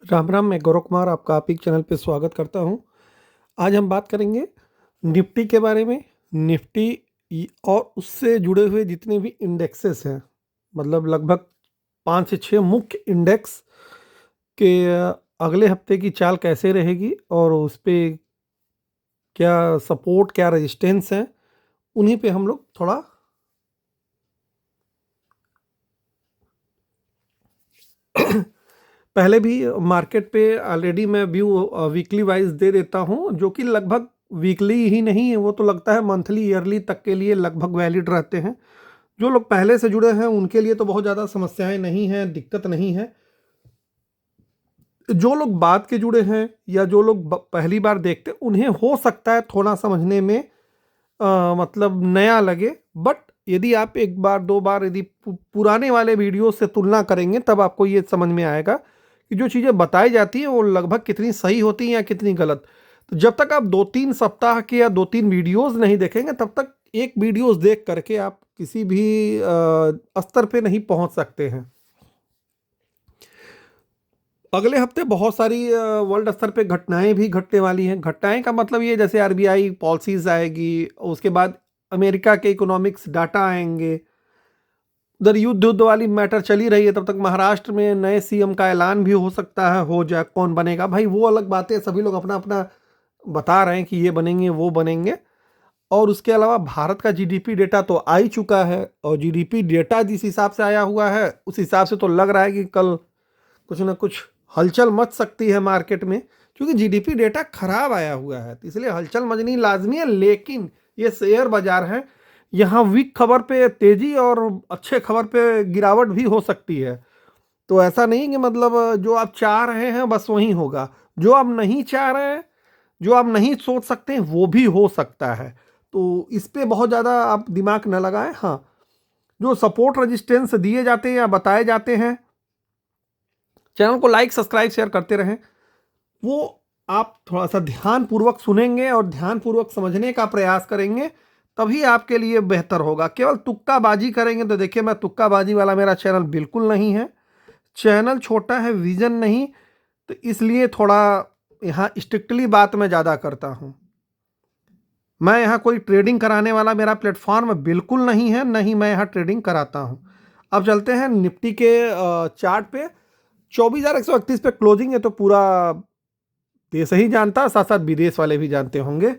राम राम। मैं गौरव कुमार आपका आप ही के चैनल पे स्वागत करता हूं। आज हम बात करेंगे निफ्टी के बारे में। निफ्टी और उससे जुड़े हुए जितने भी इंडेक्सेस हैं, मतलब लगभग 5 से 6 मुख्य इंडेक्स के अगले हफ्ते की चाल कैसे रहेगी और उस पे क्या सपोर्ट क्या रेजिस्टेंस है, उन्हीं पे हम लोग थोड़ा पहले भी मार्केट पे ऑलरेडी मैं व्यू वीकली वाइज दे देता हूं, जो कि लगभग वीकली ही नहीं है, वो तो लगता है मंथली ईयरली तक के लिए लगभग वैलिड रहते हैं। जो लोग पहले से जुड़े हैं उनके लिए तो बहुत ज़्यादा समस्याएं नहीं हैं, दिक्कत नहीं है। जो लोग बाद के जुड़े हैं या जो लोग पहली बार देखते उन्हें हो सकता है थोड़ा समझने में मतलब नया लगे। बट यदि आप एक बार दो बार यदि पुराने वाले वीडियो से तुलना करेंगे तब आपको ये समझ में आएगा कि जो चीज़ें बताई जाती हैं वो लगभग कितनी सही होती हैं या कितनी गलत। तो जब तक आप 2-3 सप्ताह के या 2-3 वीडियोस नहीं देखेंगे तब तक एक वीडियोस देख करके आप किसी भी स्तर पे नहीं पहुंच सकते हैं। अगले हफ्ते बहुत सारी वर्ल्ड स्तर पे घटनाएं भी घटने वाली हैं। घटनाएं का मतलब ये जैसे आरबीआई पॉलिसीज आएगी, उसके बाद अमेरिका के इकोनॉमिक्स डाटा आएंगे, उधर युद्ध युद्ध वाली मैटर चली रही है। तब तक महाराष्ट्र में नए सीएम का ऐलान भी हो सकता है, हो जाए कौन बनेगा भाई वो अलग बात है, सभी लोग अपना अपना बता रहे हैं कि ये बनेंगे वो बनेंगे। और उसके अलावा भारत का जीडीपी डेटा तो आ ही चुका है, और जीडीपी डेटा जिस हिसाब से आया हुआ है उस हिसाब से तो लग रहा है कि कल कुछ ना कुछ हलचल मच सकती है मार्केट में, क्योंकि जीडीपी डेटा खराब आया हुआ है, तो इसलिए हलचल मचनी लाजमी है। लेकिन ये शेयर बाजार है, यहाँ वीक खबर पे तेजी और अच्छे खबर पे गिरावट भी हो सकती है। तो ऐसा नहीं कि मतलब जो आप चाह रहे हैं बस वही होगा, जो आप नहीं चाह रहे हैं, जो आप नहीं सोच सकते हैं वो भी हो सकता है। तो इस पे बहुत ज़्यादा आप दिमाग न लगाएं। हाँ, जो सपोर्ट रेजिस्टेंस दिए जाते हैं या बताए जाते हैं, चैनल को लाइक सब्सक्राइब शेयर करते रहें, वो आप थोड़ा सा ध्यानपूर्वक सुनेंगे और ध्यानपूर्वक समझने का प्रयास करेंगे, तभी आपके लिए बेहतर होगा। केवल तुक्काबाजी करेंगे तो देखिए, मैं तुक्काबाजी वाला मेरा चैनल बिल्कुल नहीं है। चैनल छोटा है, विजन नहीं, तो इसलिए थोड़ा यहाँ स्ट्रिक्टली बात मैं ज़्यादा करता हूँ। मैं यहाँ कोई ट्रेडिंग कराने वाला मेरा प्लेटफॉर्म बिल्कुल नहीं है, नहीं मैं यहाँ ट्रेडिंग कराता हूँ। अब चलते हैं निफ्टी के चार्ट पे। 24,131 पे क्लोजिंग है, तो पूरा देश ही जानता है, साथ साथ विदेश वाले भी जानते होंगे।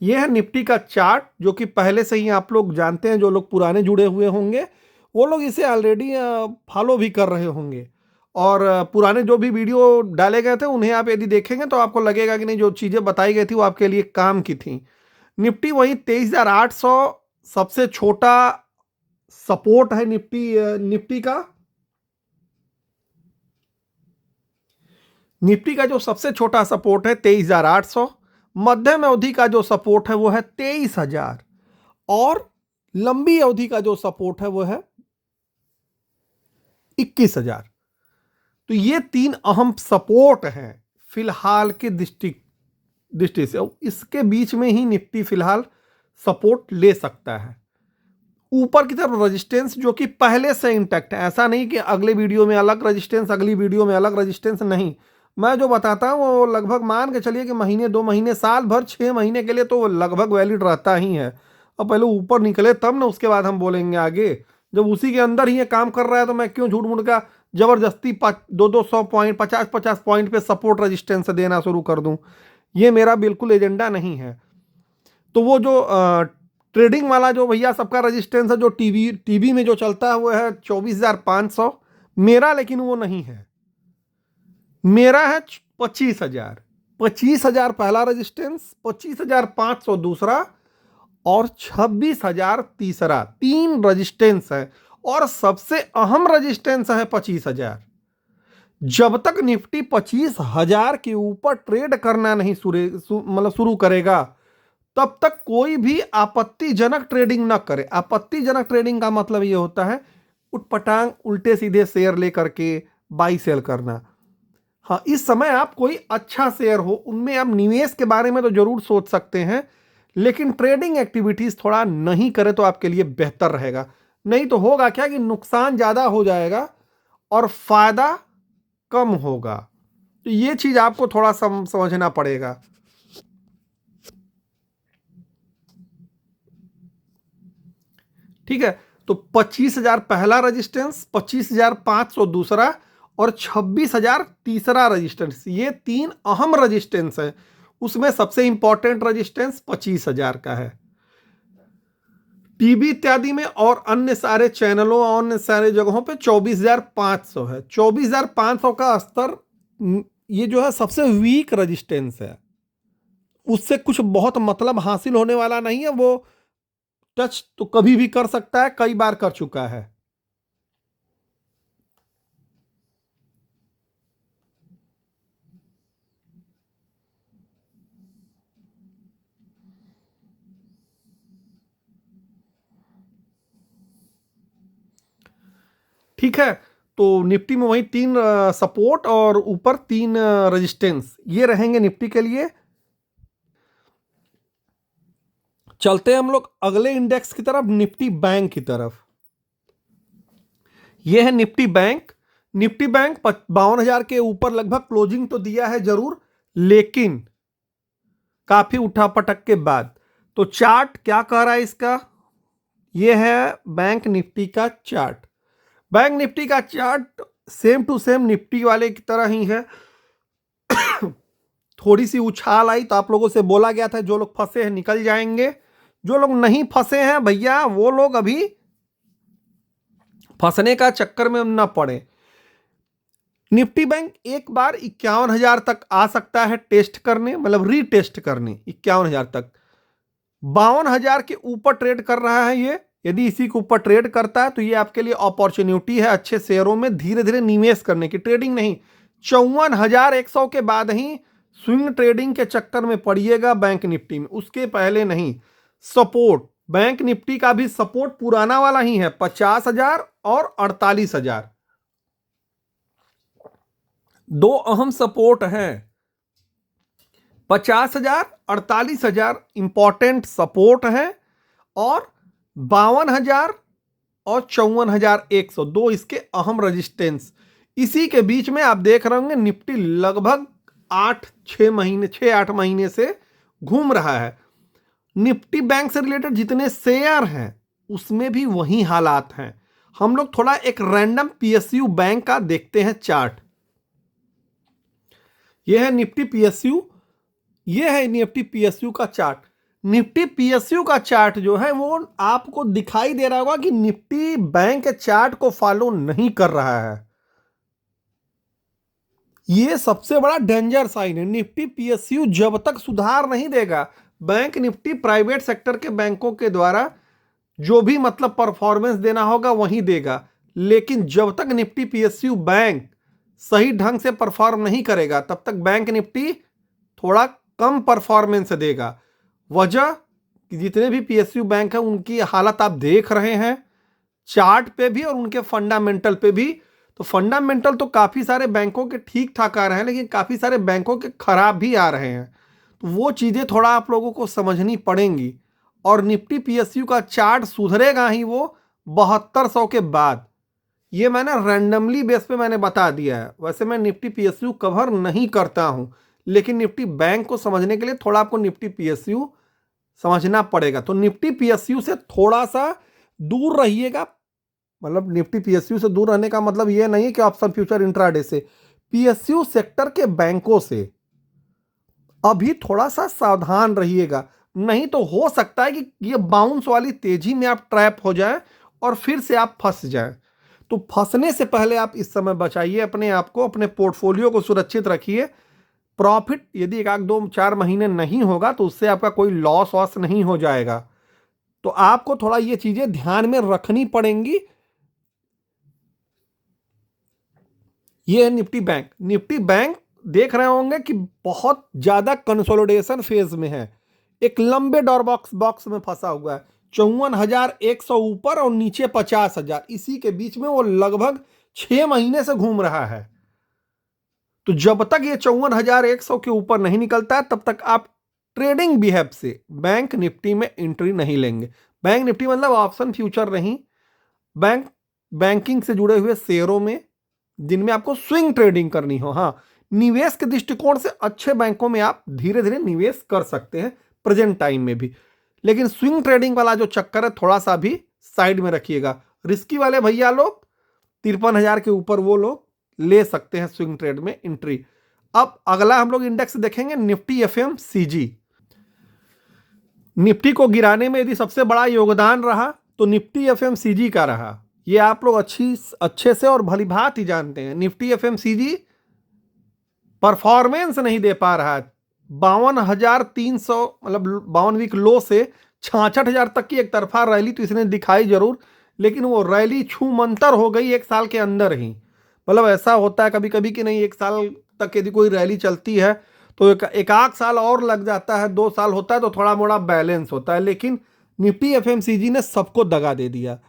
ये है निफ्टी का चार्ट, जो कि पहले से ही आप लोग जानते हैं। जो लोग पुराने जुड़े हुए होंगे वो लोग इसे ऑलरेडी फॉलो भी कर रहे होंगे, और पुराने जो भी वीडियो डाले गए थे उन्हें आप यदि देखेंगे तो आपको लगेगा कि नहीं, जो चीज़ें बताई गई थी वो आपके लिए काम की थी। निफ्टी वही 23,800 सबसे छोटा सपोर्ट है निफ्टी का। निफ्टी का जो सबसे छोटा सपोर्ट है 23,800, मध्यम अवधि का जो सपोर्ट है वो है 23,000, और लंबी अवधि का जो सपोर्ट है वो है 21,000। तो ये 3 अहम सपोर्ट हैं फिलहाल की दृष्टि से। इसके बीच में ही निफ्टी फिलहाल सपोर्ट ले सकता है। ऊपर की तरफ रेजिस्टेंस जो कि पहले से इंटैक्ट है, ऐसा नहीं कि अगले वीडियो में अलग रेजिस्टेंस अगली वीडियो में अलग रेजिस्टेंस, नहीं। मैं जो बताता हूँ वो लगभग मान के चलिए कि महीने 2 महीने साल भर 6 महीने के लिए तो वो लगभग वैलिड रहता ही है। अब पहले ऊपर निकले तब ना उसके बाद हम बोलेंगे आगे। जब उसी के अंदर ही ये काम कर रहा है तो मैं क्यों झूठ मूठ का जबरदस्ती 200 पॉइंट 50 पॉइंट पे सपोर्ट रेजिस्टेंस देना शुरू कर दूं। ये मेरा बिल्कुल एजेंडा नहीं है। तो वो जो ट्रेडिंग वाला जो भैया सबका रेजिस्टेंस है, जो टीवी में जो चलता है वो है 24,500, मेरा लेकिन वो नहीं है। मेरा है 25,000। 25,000 पहला रेजिस्टेंस, 25,500 दूसरा, और 26,000 तीसरा। 3 रेजिस्टेंस है, और सबसे अहम रेजिस्टेंस है 25,000। जब तक निफ्टी 25,000 के ऊपर ट्रेड करना नहीं मतलब शुरू करेगा, तब तक कोई भी आपत्तिजनक ट्रेडिंग ना करे। आपत्तिजनक ट्रेडिंग का मतलब ये होता है उटपटांग उल्टे सीधे शेयर लेकर के बाई सेल करना। हाँ, इस समय आप कोई अच्छा शेयर हो उनमें आप निवेश के बारे में तो जरूर सोच सकते हैं, लेकिन ट्रेडिंग एक्टिविटीज थोड़ा नहीं करें तो आपके लिए बेहतर रहेगा। नहीं तो होगा क्या कि नुकसान ज्यादा हो जाएगा और फायदा कम होगा। तो ये चीज आपको थोड़ा समझना पड़ेगा। ठीक है, तो 25,000 पहला रजिस्टेंस, 25,500 दूसरा और 26,000 तीसरा रजिस्टेंस। ये तीन अहम रजिस्टेंस है। उसमें सबसे इंपॉर्टेंट रजिस्टेंस 25,000 का है। टीवी इत्यादि में और अन्य सारे चैनलों और अन्य सारे जगहों पे 24,500 है। 24,500 का स्तर ये जो है सबसे वीक रजिस्टेंस है। उससे कुछ बहुत मतलब हासिल होने वाला नहीं है। वो टच तो कभी भी कर सकता है, कई बार कर चुका है। ठीक है, तो निफ्टी में वही तीन सपोर्ट और ऊपर तीन रेजिस्टेंस ये रहेंगे निफ्टी के लिए। चलते हैं हम लोग अगले इंडेक्स की तरफ, निफ्टी बैंक की तरफ। यह है निफ्टी बैंक। निफ्टी बैंक 52,000 के ऊपर लगभग क्लोजिंग तो दिया है जरूर, लेकिन काफी उठापटक के बाद। तो चार्ट क्या कह रहा है इसका? यह है बैंक निफ्टी का चार्ट। बैंक निफ्टी का chart same to same Nifty वाले की तरह ही है। थोड़ी सी उछाल आई तो आप लोगों से बोला गया था जो लोग फंसे हैं निकल जाएंगे। जो लोग नहीं फंसे हैं भैया, वो लोग अभी फंसने का चक्कर में न पड़े। निफ्टी बैंक एक बार 51,000 तक आ सकता है टेस्ट करने, मतलब रीटेस्ट करने 51,000 तक। 52,000 के ऊपर ट्रेड कर रहा है ये। यदि इसी के ऊपर ट्रेड करता है तो ये आपके लिए अपॉर्चुनिटी है अच्छे शेयरों में धीरे धीरे निवेश करने की, ट्रेडिंग नहीं। 54,100 के बाद ही स्विंग ट्रेडिंग के चक्कर में पड़िएगा बैंक निफ्टी में, उसके पहले नहीं। सपोर्ट बैंक निफ्टी का भी सपोर्ट पुराना वाला ही है, 50,000 और 48,000। दो अहम सपोर्ट हैं, 50,000 48,000 इंपॉर्टेंट सपोर्ट है, और 52,000 और 54,100 दो इसके अहम रेजिस्टेंस। इसी के बीच में आप देख रहे होंगे निफ्टी लगभग 6-8 महीने से घूम रहा है। निफ्टी बैंक से रिलेटेड जितने शेयर हैं उसमें भी वही हालात हैं। हम लोग थोड़ा एक रैंडम पीएसयू बैंक का देखते हैं चार्ट। यह है निफ्टी पीएसयू। यह है निफ्टी पीएसयू का चार्ट। निफ्टी पीएसयू का चार्ट जो है वो आपको दिखाई दे रहा होगा कि निफ्टी बैंक के चार्ट को फॉलो नहीं कर रहा है। यह सबसे बड़ा डेंजर साइन है। निफ्टी पीएसयू जब तक सुधार नहीं देगा, बैंक निफ्टी प्राइवेट सेक्टर के बैंकों के द्वारा जो भी मतलब परफॉर्मेंस देना होगा वही देगा, लेकिन जब तक निफ्टी पीएसयू बैंक सही ढंग से परफॉर्म नहीं करेगा तब तक बैंक निफ्टी थोड़ा कम परफॉर्मेंस देगा। वजह कि जितने भी पीएसयू बैंक हैं उनकी हालत आप देख रहे हैं चार्ट पे भी और उनके फंडामेंटल पे भी। तो फंडामेंटल तो काफ़ी सारे बैंकों के ठीक ठाक आ रहे हैं, लेकिन काफ़ी सारे बैंकों के खराब भी आ रहे हैं। तो वो चीज़ें थोड़ा आप लोगों को समझनी पड़ेंगी। और निफ्टी पीएसयू का चार्ट सुधरेगा ही वो 7200 के बाद। ये मैंने रैंडमली बेस पे मैंने बता दिया है। वैसे मैं निफ्टी पीएसयू कवर नहीं करता हूँ, लेकिन निफ्टी बैंक को समझने के लिए थोड़ा आपको निफ्टी पीएसयू समझना पड़ेगा। तो निफ्टी पीएसयू से थोड़ा सा दूर रहिएगा। मतलब निफ्टी पीएसयू से दूर रहने का मतलब ये नहीं है कि ऑप्शन फ्यूचर इंट्राडे से, पीएसयू सेक्टर के बैंकों से अभी थोड़ा सा सावधान रहिएगा। नहीं तो हो सकता है कि ये बाउंस वाली तेजी में आप ट्रैप हो जाएं और फिर से आप फंस जाएं। तो फंसने से पहले आप इस समय बचाइए अपने आप को, अपने पोर्टफोलियो को सुरक्षित रखिए। प्रॉफिट यदि 1-2-4 महीने नहीं होगा तो उससे आपका कोई लॉस वॉस नहीं हो जाएगा। तो आपको थोड़ा ये चीजें ध्यान में रखनी पड़ेंगी। ये है निफ्टी बैंक। निफ्टी बैंक देख रहे होंगे कि बहुत ज्यादा कंसोलिडेशन फेज में है, एक लंबे डॉर बॉक्स में फंसा हुआ है। 54,100 ऊपर और नीचे 50,000, इसी के बीच में वो लगभग 6 महीने से घूम रहा है। तो जब तक ये 54,100 के ऊपर नहीं निकलता है तब तक आप ट्रेडिंग बिहेव से बैंक निफ्टी में एंट्री नहीं लेंगे। बैंक निफ्टी मतलब ऑप्शन फ्यूचर नहीं, बैंकिंग से जुड़े हुए शेयरों में जिनमें आपको स्विंग ट्रेडिंग करनी हो। हाँ, निवेश के दृष्टिकोण से अच्छे बैंकों में आप धीरे धीरे निवेश कर सकते हैं प्रेजेंट टाइम में भी। लेकिन स्विंग ट्रेडिंग वाला जो चक्कर है थोड़ा सा भी साइड में रखिएगा। रिस्की वाले भैया लोग 53,000 के ऊपर वो लोग ले सकते हैं स्विंग ट्रेड में एंट्री। अब अगला हम लोग इंडेक्स देखेंगे निफ्टी एफएमसीजी। निफ्टी को गिराने में यदि सबसे बड़ा योगदान रहा तो निफ्टी एफएमसीजी का रहा। ये आप लोग अच्छे से और भली भांति जानते हैं। निफ्टी एफएमसीजी परफॉर्मेंस नहीं दे पा रहा है। 52,300 मतलब 52 वीक लो से 66,000 तक की एक तरफा रैली तो इसने दिखाई जरूर, लेकिन वो रैली छूमंतर हो गई एक साल के अंदर ही। मतलब ऐसा होता है कभी कभी कि नहीं, एक साल तक यदि कोई रैली चलती है तो एक आध साल और लग जाता है, 2 साल होता है तो थोड़ा मोड़ा बैलेंस होता है। लेकिन निफ्टी एफएमसीजी ने सबको दगा दे दिया,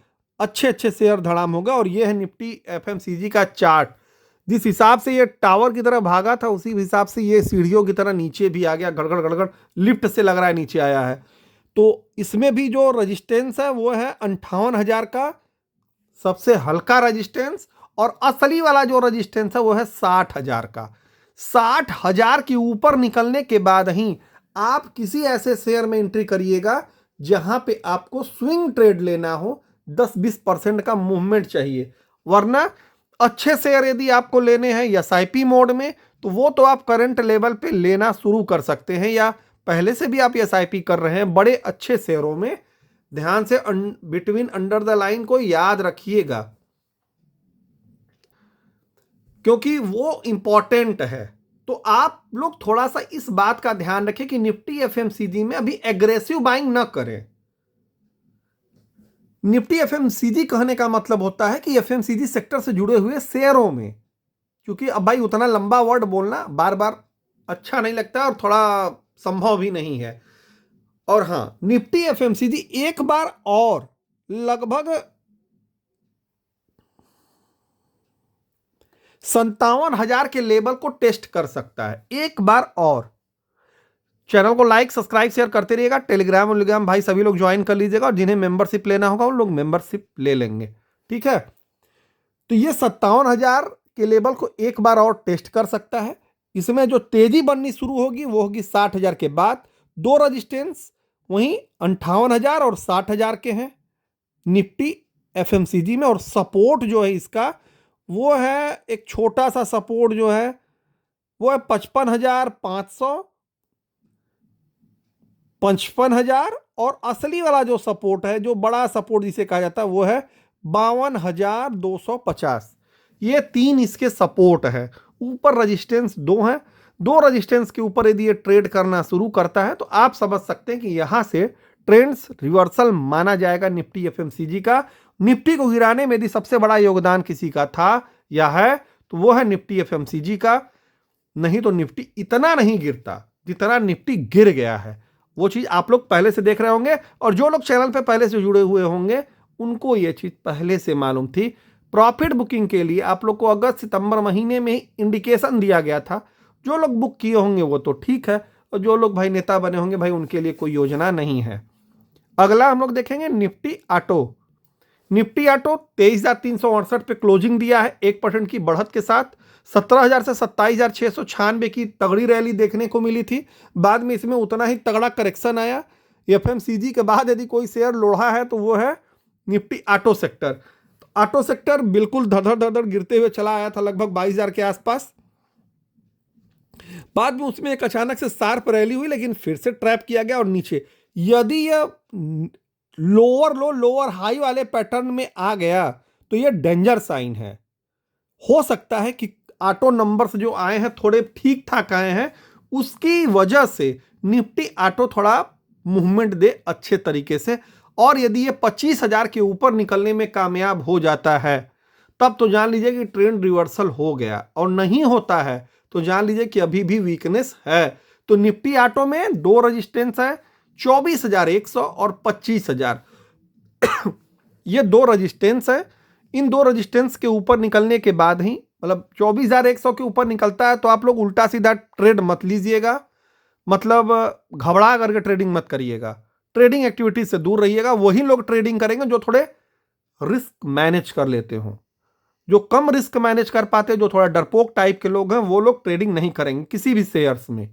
अच्छे अच्छे शेयर धड़ाम हो गए। और ये है निफ्टी एफएमसीजी का चार्ट। जिस हिसाब से ये टावर की तरह भागा था उसी हिसाब से ये सीढ़ियों की तरह नीचे भी आ गया, गड़गड़ गड़गड़ लिफ्ट से लग रहा है नीचे आया है। तो इसमें भी जो रजिस्टेंस है वो है 58,000 का सबसे हल्का रजिस्टेंस, और असली वाला जो रजिस्टेंस है वो है 60,000 का। 60,000 के ऊपर निकलने के बाद ही आप किसी ऐसे शेयर में एंट्री करिएगा जहां पे आपको स्विंग ट्रेड लेना हो, 10-20% का मूवमेंट चाहिए। वरना अच्छे शेयर यदि आपको लेने हैं एसआईपी मोड में तो वो तो आप करंट लेवल पे लेना शुरू कर सकते हैं, या पहले से भी आप एसआईपी कर रहे हैं बड़े अच्छे शेयरों में। ध्यान से बिटवीन अंडर द लाइन को याद रखिएगा क्योंकि वो इंपॉर्टेंट है। तो आप लोग थोड़ा सा इस बात का ध्यान रखें कि निफ्टी एफएमसीजी में अभी एग्रेसिव बाइंग ना करें। निफ्टी एफएमसीजी कहने का मतलब होता है कि एफएमसीजी सेक्टर से जुड़े हुए शेयरों में, क्योंकि अब भाई उतना लंबा वर्ड बोलना बार बार अच्छा नहीं लगता और थोड़ा संभव भी नहीं है। और हाँ, निफ्टी एफएमसीजी एक बार और लगभग 57,000 के लेवल को टेस्ट कर सकता है एक बार और। चैनल को लाइक सब्सक्राइब शेयर करते रहिएगा। टेलीग्राम भाई सभी लोग ज्वाइन कर लीजिएगा, और जिन्हें मेंबरशिप लेना होगा उन लोग मेंबरशिप ले लेंगे, ठीक है। तो ये 57,000 के लेवल को एक बार और टेस्ट कर सकता है। इसमें जो तेजी बननी शुरू होगी वो होगी 60,000 के बाद। 2 रजिस्टेंस वहीं 58,000 और 60,000 के हैं निफ्टी एफएमसीजी में। और सपोर्ट जो है इसका वो है एक छोटा सा सपोर्ट जो है वो है 55,500, 55,000, और असली वाला जो सपोर्ट है, जो बड़ा सपोर्ट जिसे कहा जाता है वो है 52,250। ये 3 इसके सपोर्ट है। ऊपर रजिस्टेंस 2 है। 2 रजिस्टेंस के ऊपर यदि ये ट्रेड करना शुरू करता है तो आप समझ सकते हैं कि यहां से ट्रेंड्स रिवर्सल माना जाएगा निफ्टी एफएमसीजी का। निफ्टी को गिराने में यदि सबसे बड़ा योगदान किसी का था या है तो वो है निफ्टी एफएमसीजी का। नहीं तो निफ्टी इतना नहीं गिरता जितना निफ्टी गिर गया है। वो चीज आप लोग पहले से देख रहे होंगे, और जो लोग चैनल पे पहले से जुड़े हुए होंगे उनको ये चीज पहले से मालूम थी। प्रॉफिट बुकिंग के लिए आप लोग को अगस्त सितंबर महीने में ही इंडिकेशन दिया गया था। जो लोग बुक किए होंगे वो तो ठीक है, और जो लोग भाई नेता बने होंगे भाई उनके लिए कोई योजना नहीं है। अगला हम लोग देखेंगे निफ्टी ऑटो। निफ्टी ऑटो 23,368 पे क्लोजिंग दिया है 1% की बढ़त के साथ। 17,000 से 27,696 की तगड़ी रैली देखने को मिली थी। बाद में इसमें उतना ही तगड़ा करेक्शन आया। एफएमसीजी के बाद यदि कोई शेयर लोढ़ा है तो वो है Nifty auto sector. Auto sector बिल्कुल धड़धड़ धड़धड़ गिरते हुए चला आया था लगभग 22,000 के आसपास। बाद में उसमें एक अचानक से शार्प रैली हुई, लेकिन फिर से ट्रैप किया गया और नीचे। यदि यह लोअर लो लोअर हाई वाले पैटर्न में आ गया तो यह डेंजर साइन है। हो सकता है कि ऑटो नंबर्स जो आए हैं थोड़े ठीक ठाक आए हैं, उसकी वजह से निफ्टी ऑटो थोड़ा मूवमेंट दे अच्छे तरीके से। और यदि ये 25,000 के ऊपर निकलने में कामयाब हो जाता है तब तो जान लीजिए कि ट्रेंड रिवर्सल हो गया, और नहीं होता है तो जान लीजिए कि अभी भी वीकनेस है। तो निफ्टी ऑटो में 2 रजिस्टेंस है, 24,100 और 25,000। ये 2 रजिस्टेंस है। इन 2 रजिस्टेंस के ऊपर निकलने के बाद ही, मतलब 24,100 के ऊपर निकलता है तो आप लोग उल्टा सीधा ट्रेड मत लीजिएगा, मतलब घबरा करके ट्रेडिंग मत करिएगा। ट्रेडिंग एक्टिविटीज से दूर रहिएगा। वही लोग ट्रेडिंग करेंगे जो थोड़े रिस्क मैनेज कर लेते हो। जो कम रिस्क मैनेज कर पाते, जो थोड़ा डरपोक टाइप के लोग हैं, वो लोग ट्रेडिंग नहीं करेंगे किसी भी शेयर्स में।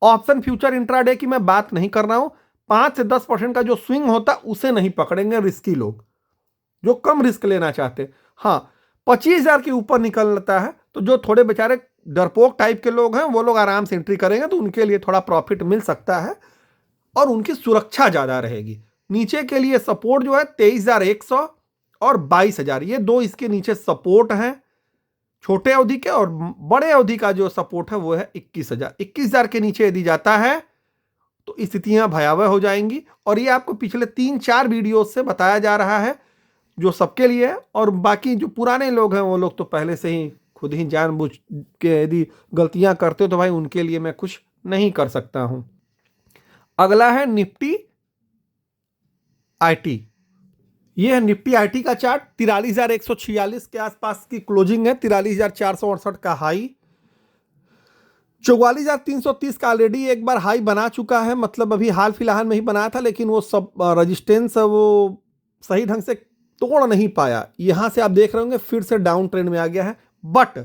ऑप्शन फ्यूचर इंट्राडे की मैं बात नहीं कर रहा हूं। 5 से 10% का जो स्विंग होता उसे नहीं पकड़ेंगे रिस्की लोग, जो कम रिस्क लेना चाहते। हाँ, 25,000 के ऊपर निकलता है तो जो थोड़े बेचारे डरपोक टाइप के लोग हैं वो लोग आराम से एंट्री करेंगे, तो उनके लिए थोड़ा प्रॉफिट मिल सकता है और उनकी सुरक्षा ज्यादा रहेगी। नीचे के लिए सपोर्ट जो है 23,100 और 22,000, ये दो इसके नीचे सपोर्ट हैं छोटे अवधि के, और बड़े अवधि का जो सपोर्ट है वो है 21,000। 21,000 के नीचे यदि जाता है तो स्थितियां भयावह हो जाएंगी, और ये आपको पिछले 3-4 वीडियो से बताया जा रहा है जो सबके लिए है। और बाकी जो पुराने लोग हैं वो लोग तो पहले से ही खुद ही जानबूझ के यदि गलतियां करते हो तो भाई उनके लिए मैं कुछ नहीं कर सकता हूं। अगला है निफ्टी आईटी। ये है निफ्टी आईटी का चार्ट। 43,146 के आसपास की क्लोजिंग है, 43,468 का हाई, 44,330 का ऑलरेडी एक बार हाई बना चुका है, मतलब अभी हाल फिलहाल में ही बनाया था, लेकिन वो सब रेजिस्टेंस वो सही ढंग से तोड़ नहीं पाया। यहां से आप देख रहे होंगे फिर से डाउन ट्रेंड में आ गया है। बट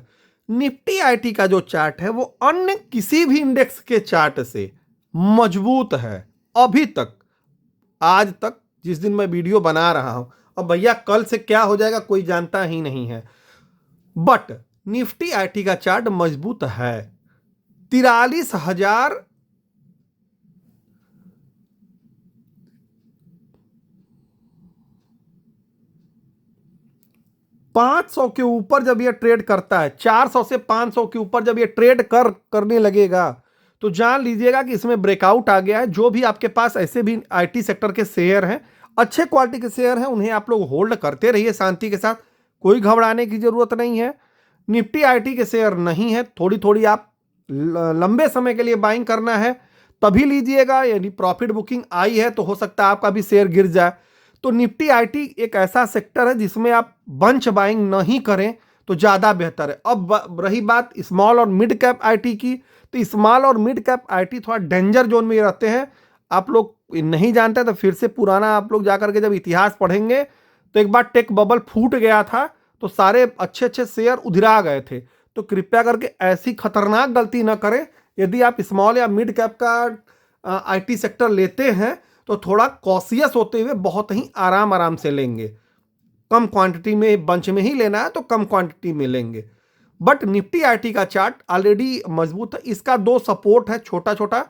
निफ्टी आईटी का जो चार्ट है वो अन्य किसी भी इंडेक्स के चार्ट से मजबूत है अभी तक, आज तक, जिस दिन मैं वीडियो बना रहा हूं। अब भैया कल से क्या हो जाएगा कोई जानता ही नहीं है, बट निफ्टी आईटी का चार्ट मजबूत है। 43,000 500 के ऊपर जब ये ट्रेड करता है, 400 से 500 के ऊपर जब ये ट्रेड करने लगेगा तो जान लीजिएगा कि इसमें ब्रेकआउट आ गया है। जो भी आपके पास ऐसे भी आईटी सेक्टर के शेयर हैं, अच्छे क्वालिटी के शेयर हैं, उन्हें आप लोग होल्ड करते रहिए शांति के साथ, कोई घबराने की जरूरत नहीं है। निफ्टी आईटी के शेयर नहीं है, थोड़ी थोड़ी आप लंबे समय के लिए बाइंग करना है तभी लीजिएगा। यदि प्रॉफिट बुकिंग आई है तो हो सकता है आपका भी शेयर गिर जाए। तो निफ्टी आईटी एक ऐसा सेक्टर है जिसमें आप बंच बाइंग नहीं करें तो ज़्यादा बेहतर है। अब रही बात स्मॉल और मिड कैप आईटी की, तो स्मॉल और मिड कैप आईटी थोड़ा डेंजर जोन में रहते हैं। आप लोग नहीं जानते तो फिर से पुराना आप लोग जाकर के जब इतिहास पढ़ेंगे तो एक बार टेक बबल फूट गया था तो सारे अच्छे अच्छे शेयर उधिरा गए थे। तो कृपया करके ऐसी खतरनाक गलती ना करें। यदि आप स्मॉल या मिड कैप का आईटी सेक्टर लेते हैं तो थोड़ा कॉशियस होते हुए बहुत ही आराम से लेंगे। कम क्वांटिटी में बंच में ही लेना है तो कम क्वांटिटी में लेंगे। बट निफ्टी आईटी का चार्ट ऑलरेडी मजबूत है। इसका दो सपोर्ट है छोटा छोटा,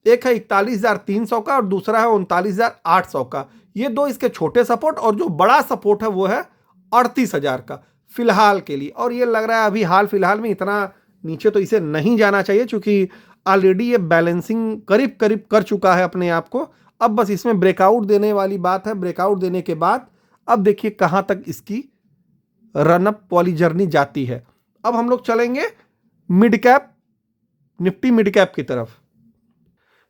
एक है 41,300 का और दूसरा है 39,800 का। ये दो इसके छोटे सपोर्ट, और जो बड़ा सपोर्ट है वो है 38,000 का फिलहाल के लिए। और ये लग रहा है अभी हाल फिलहाल में इतना नीचे तो इसे नहीं जाना चाहिए, क्योंकि ऑलरेडी ये बैलेंसिंग करीब करीब कर चुका है अपने आप को। अब बस इसमें ब्रेकआउट देने वाली बात है। ब्रेकआउट देने के बाद अब देखिए कहां तक इसकी रनअप वाली जर्नी जाती है। अब हम लोग चलेंगे mid cap, Nifty mid cap की तरफ।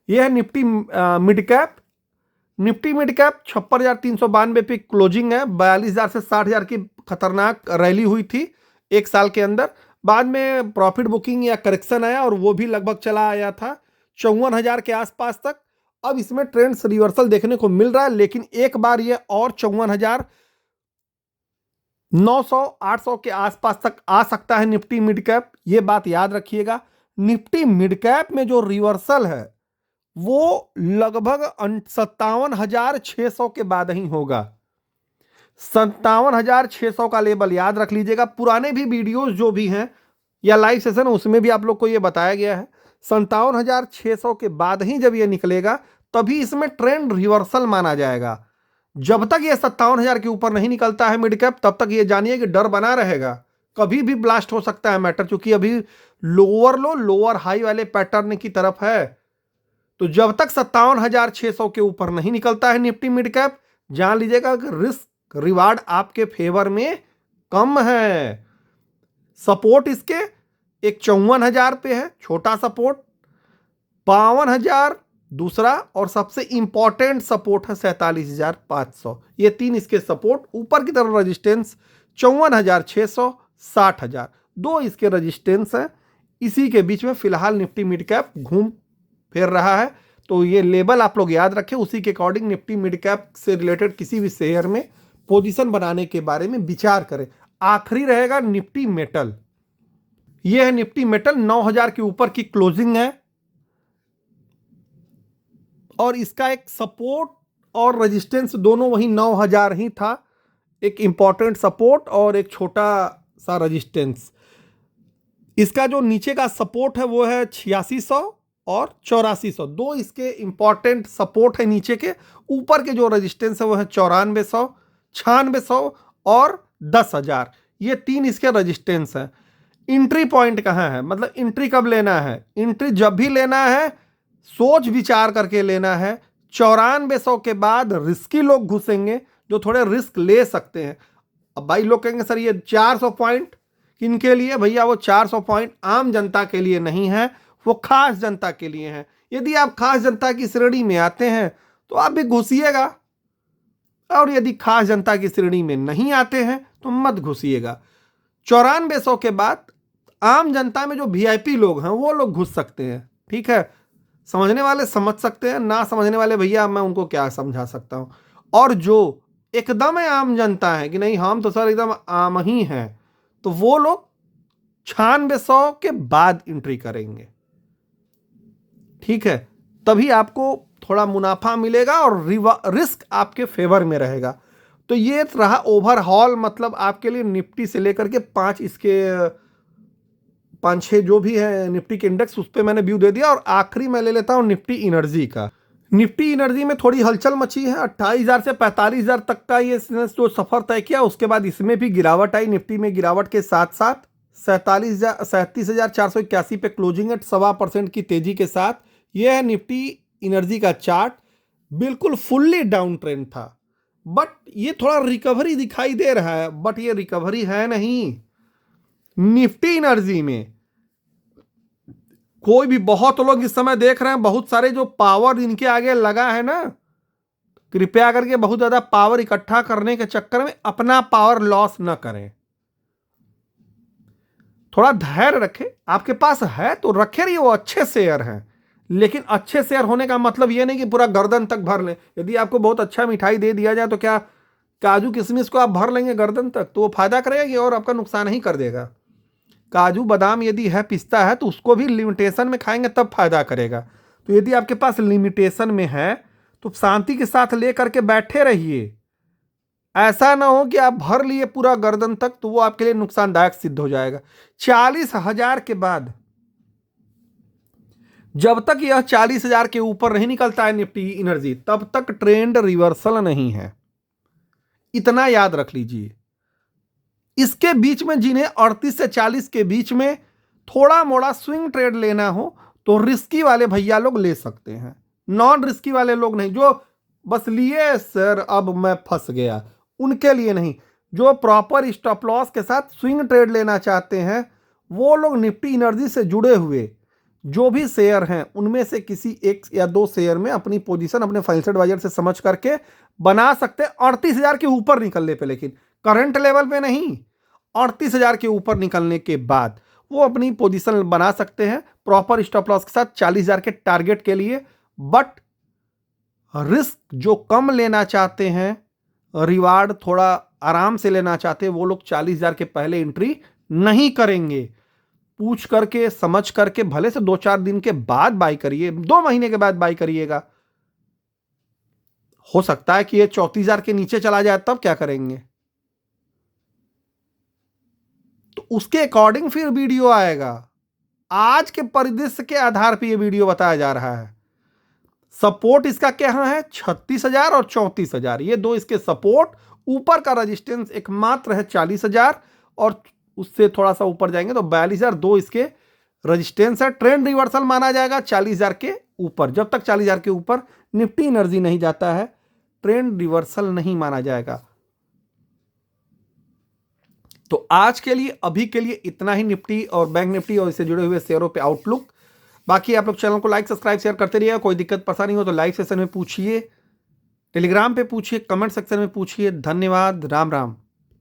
यह है Nifty mid cap. Nifty mid cap 56,392 पे क्लोजिंग है। 42,000 से 60,000 की खतरनाक रैली हुई थी एक साल के अंदर। बाद में प्रॉफिट बुकिंग या करेक्शन आया और वो भी लगभग चला आया था 54,000 के आसपास तक। अब इसमें ट्रेंड्स रिवर्सल देखने को मिल रहा है, लेकिन एक बार ये और 54,900 800 के आसपास तक आ सकता है निफ्टी मिड कैप। ये बात याद रखिएगा। निफ्टी मिड कैप में जो रिवर्सल है वो लगभग 57,600 के बाद ही होगा। 57,600 का लेवल याद रख लीजिएगा। पुराने भी वीडियोस जो भी हैं या लाइव सेशन उसमें भी आप लोग को ये बताया गया है 57,600 के बाद ही जब ये निकलेगा तभी इसमें ट्रेंड रिवर्सल माना जाएगा। जब तक ये 57,000 के ऊपर नहीं निकलता है मिड कैप तब तक ये जानिए कि डर बना रहेगा, कभी भी ब्लास्ट हो सकता है मैटर, क्योंकि अभी लोअर लो लोअर हाई वाले पैटर्न की तरफ है। तो जब तक 57,600 के ऊपर नहीं निकलता है निफ्टी मिड कैप, जान लीजिएगा कि रिस्क रिवार्ड आपके फेवर में कम है। सपोर्ट इसके एक 54,000 पे है, छोटा सपोर्ट 52,000 दूसरा, और सबसे इंपॉर्टेंट सपोर्ट है 47,500। ये तीन इसके सपोर्ट। ऊपर की तरफ रजिस्टेंस 54,600 60,000, दो इसके रजिस्टेंस हैं। इसी के बीच में फिलहाल निफ्टी मिड कैप घूम फिर रहा है। तो ये लेवल आप लोग याद रखें, उसी के अकॉर्डिंग निफ्टी मिड कैप से रिलेटेड किसी भी शेयर में पोजीशन बनाने के बारे में विचार करें। आखिरी रहेगा निफ्टी मेटल। ये है निफ्टी मेटल, 9000 के ऊपर की क्लोजिंग है और इसका एक सपोर्ट और रेजिस्टेंस दोनों वही 9000 ही था। एक इंपॉर्टेंट सपोर्ट और एक छोटा सा रेजिस्टेंस। इसका जो नीचे का सपोर्ट है वो है 8600 और 8400, दो इसके इंपॉर्टेंट सपोर्ट है नीचे के। ऊपर के जो रेजिस्टेंस है वो है 9400, 9600 और 10000। ये तीन इसके रेजिस्टेंस है। एंट्री पॉइंट कहाँ है, मतलब एंट्री कब लेना है? एंट्री जब भी लेना है सोच विचार करके लेना है। 9400 के बाद रिस्की लोग घुसेंगे जो थोड़े रिस्क ले सकते हैं। अब भाई लोग कहेंगे सर ये 400 पॉइंट किनके लिए? भैया वो 400 पॉइंट आम जनता के लिए नहीं है, वो खास जनता के लिए है। यदि आप खास जनता की श्रेणी में आते हैं तो आप भी घुसिएगा, और यदि खास जनता की श्रेणी में नहीं आते हैं तो मत घुसिएगा। 9400 के बाद आम जनता में जो वीआईपी लोग हैं वो लोग घुस सकते हैं। ठीक है, समझने वाले समझ सकते हैं, ना समझने वाले भैया मैं उनको क्या समझा सकता हूं। और जो एकदम आम जनता है कि नहीं हम तो सर एकदम आम ही हैं, तो वो लोग 9600 के बाद एंट्री करेंगे। ठीक है, तभी आपको थोड़ा मुनाफा मिलेगा और रिस्क आपके फेवर में रहेगा। तो ये रहा ओवरऑल, मतलब आपके लिए निफ्टी से लेकर के 5-6 जो भी है निफ्टी के इंडेक्स उस पर मैंने व्यू दे दिया। और आखिरी मैं ले लेता हूं निफ्टी एनर्जी का। निफ्टी एनर्जी में थोड़ी हलचल मची है। 28000 से 45000 तक का ये जो सफर तय किया, उसके बाद इसमें भी गिरावट आई। निफ्टी में गिरावट के साथ साथ 37,481 पे क्लोजिंग है 1.25% की तेजी के साथ। यह है निफ्टी एनर्जी का चार्ट। बिल्कुल फुल्ली डाउन ट्रेंड था, बट ये थोड़ा रिकवरी दिखाई दे रहा है, बट ये रिकवरी है नहीं। निफ्टी एनर्जी में कोई भी, बहुत लोग इस समय देख रहे हैं, बहुत सारे जो पावर इनके आगे लगा है ना, कृपया करके बहुत ज्यादा पावर इकट्ठा करने के चक्कर में अपना पावर लॉस न करें। थोड़ा धैर्य रखें। आपके पास है तो रखे रहिए, वो अच्छे शेयर हैं, लेकिन अच्छे शेयर होने का मतलब ये नहीं कि पूरा गर्दन तक भर लें। यदि आपको बहुत अच्छा मिठाई दे दिया जाए तो क्या काजू किशमिश को आप भर लेंगे गर्दन तक? तो वो फायदा करेगा और आपका नुकसान ही कर देगा। काजू बादाम यदि है, पिस्ता है, तो उसको भी लिमिटेशन में खाएंगे तब फायदा करेगा। तो यदि आपके पास लिमिटेशन में है तो शांति के साथ ले करके बैठे रहिए। ऐसा ना हो कि आप भर लिए पूरा गर्दन तक, तो वो आपके लिए नुकसानदायक सिद्ध हो जाएगा। 40,000 के बाद जब तक यह 40,000 के ऊपर नहीं निकलता है निफ्टी एनर्जी, तब तक ट्रेंड रिवर्सल नहीं है। इतना याद रख लीजिए। इसके बीच में जिन्हें 38 से 40 के बीच में थोड़ा मोड़ा स्विंग ट्रेड लेना हो तो रिस्की वाले भैया लोग ले सकते हैं। नॉन रिस्की वाले लोग नहीं, जो बस लिए सर अब मैं फंस गया, उनके लिए नहीं। जो प्रॉपर स्टॉप लॉस के साथ स्विंग ट्रेड लेना चाहते हैं वो लोग निफ्टी एनर्जी से जुड़े हुए जो भी शेयर हैं उनमें से किसी एक या दो शेयर में अपनी पोजीशन अपने फाइनेंशियल एडवाइजर से समझ करके बना सकते हैं। 38,000 के ऊपर निकलने पे, लेकिन करंट लेवल पे नहीं, 38,000 के ऊपर निकलने के बाद वो अपनी पोजीशन बना सकते हैं प्रॉपर स्टॉप लॉस के साथ 40,000 के टारगेट के लिए। बट रिस्क जो कम लेना चाहते हैं, रिवार्ड थोड़ा आराम से लेना चाहते हैं, वो लोग 40,000 के पहले एंट्री नहीं करेंगे। पूछ करके समझ करके भले से 2-4 दिन के बाद बाई करिए, 2 महीने के बाद बाई करिएगा। हो सकता है कि ये 34,000 के नीचे चला जाए, तब क्या करेंगे? तो उसके अकॉर्डिंग फिर वीडियो आएगा। आज के परिदृश्य के आधार पर यह वीडियो बताया जा रहा है। सपोर्ट इसका क्या है? 36,000 और 34,000, ये दो इसके सपोर्ट। ऊपर का रेजिस्टेंस एकमात्र है 40,000 और उससे थोड़ा सा ऊपर जाएंगे तो 42,000, दो इसके रेजिस्टेंस है। ट्रेंड रिवर्सल माना जाएगा 40,000 के ऊपर। जब तक 40,000 के ऊपर निफ्टी एनर्जी नहीं जाता है, ट्रेंड रिवर्सल नहीं माना जाएगा। तो आज के लिए, अभी के लिए इतना ही निफ्टी और बैंक निफ्टी और इससे जुड़े हुए शेयरों पे आउटलुक। बाकी आप लोग चैनल को लाइक सब्सक्राइब शेयर करते रहिएगा। कोई दिक्कत परेशानी हो तो लाइव सेशन में पूछिए, टेलीग्राम पे पूछिए, कमेंट सेक्शन में पूछिए। धन्यवाद। राम राम।